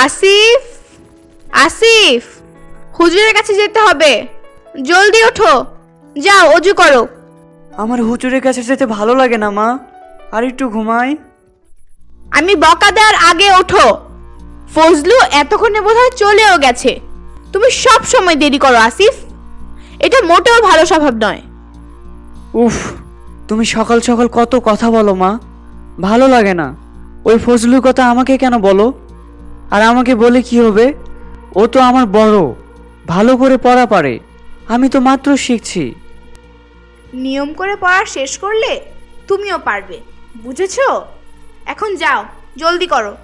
আসিফ, আসিফ, হুজুরের কাছে যেতে হবে। জলদি ওঠো, যাও অজু করো। আমার হুজুরের কাছে যেতে ভালো লাগে না মা, আর একটু ঘুমাই। আমি বকা দেওয়ার আগে ওঠো। ফজলু এতক্ষণে বোধহয় চলেও গেছে। তুমি সব সময় দেরি করো আসিফ, এটা মোটেও ভালো স্বভাব নয়। উফ, তুমি সকাল সকাল কত কথা বলো মা, ভালো লাগে না। ওই ফজলুর কথা আমাকে কেন বলো? আর আমাকে বলে কি হবে? ও তো আমার বড়, ভালো করে পড়া পারে, আমি তো মাত্র শিখছি। নিয়ম করে পড়া শেষ করলে তুমিও পারবে, বুঝেছো? এখন যাও, জলদি করো।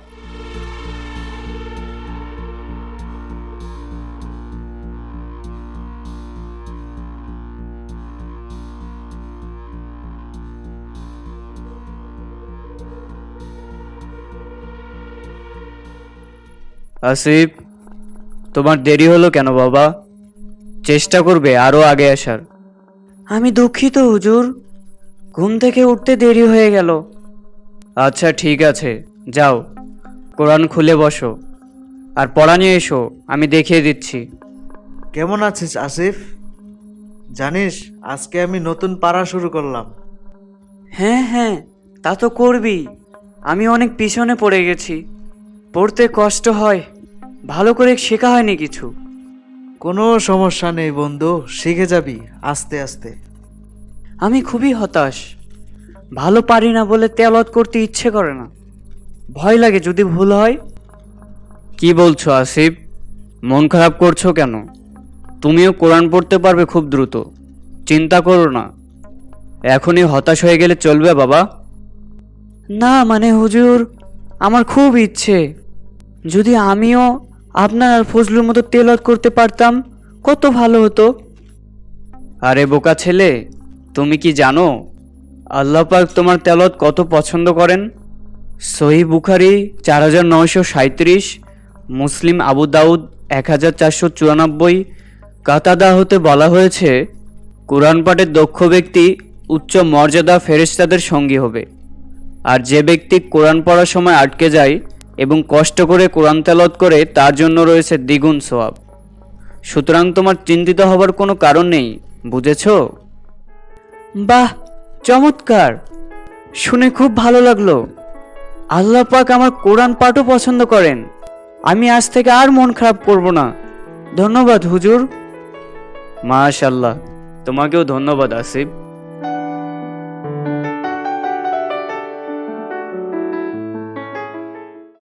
আসিফ, তোমার দেরি হলো কেন বাবা? চেষ্টা করবে আরো আগে আসার। আমি দুঃখিত হুজুর, ঘুম থেকে উঠতে দেরি হয়ে গেল। আচ্ছা ঠিক আছে, যাও কোরআন খুলে বসো আর পড়া নিয়ে এসো, আমি দেখিয়ে দিচ্ছি। কেমন আছিস আসিফ? জানিস আজকে আমি নতুন পারা শুরু করলাম। হ্যাঁ হ্যাঁ, তা তো করবি। আমি অনেক পিছনে পড়ে গেছি, পড়তে কষ্ট হয়, ভালো করে শেখা হয়নি কিছু। কোনো সমস্যা নেই বন্ধু, শিখে যাবি আস্তে আস্তে। আমি খুবই হতাশ, ভালো পারি না বলে তেলাওয়াত করতে ইচ্ছে করে না, ভয় লাগে যদি ভুল হয়। কি বলছো আসিফ, মন খারাপ করছো কেন? তুমিও কোরআন পড়তে পারবে খুব দ্রুত, চিন্তা করো না। এখনই হতাশ হয়ে গেলে চলবে বাবা? না মানে হুজুর, আমার খুব ইচ্ছে, যদি আমিও আপনার আর ফজলুর মতো তেলাওয়াত করতে পারতাম কত ভালো হতো। আরে বোকা ছেলে, তুমি কি জানো আল্লাহ পাক তোমার তেলাওয়াত কত পছন্দ করেন? সহিহ বুখারী 4937, মুসলিম আবু দাউদ 1494, কাতাদা হতে বলা হয়েছে, কোরআন পাঠের দক্ষ ব্যক্তি উচ্চ মর্যাদা ফেরেশতাদের সঙ্গী হবে, আর যে ব্যক্তি কোরআন পড়ার সময় আটকে যায় এবং কষ্ট করে কোরআন তেলাওয়াত করে তার জন্য রয়েছে দ্বিগুণ সওয়াব। সুতরাং তোমার চিন্তিত হবার কোনো কারণ নেই, বুঝেছো? বাহ, চমৎকার, শুনে খুব ভালো লাগলো। আল্লাহ পাক আমার কোরআন পাঠও পছন্দ করেন, আমি আজ থেকে আর মন খারাপ করব না। ধন্যবাদ হুজুর। মাশাআল্লাহ, তোমাকেও ধন্যবাদ আসিফ।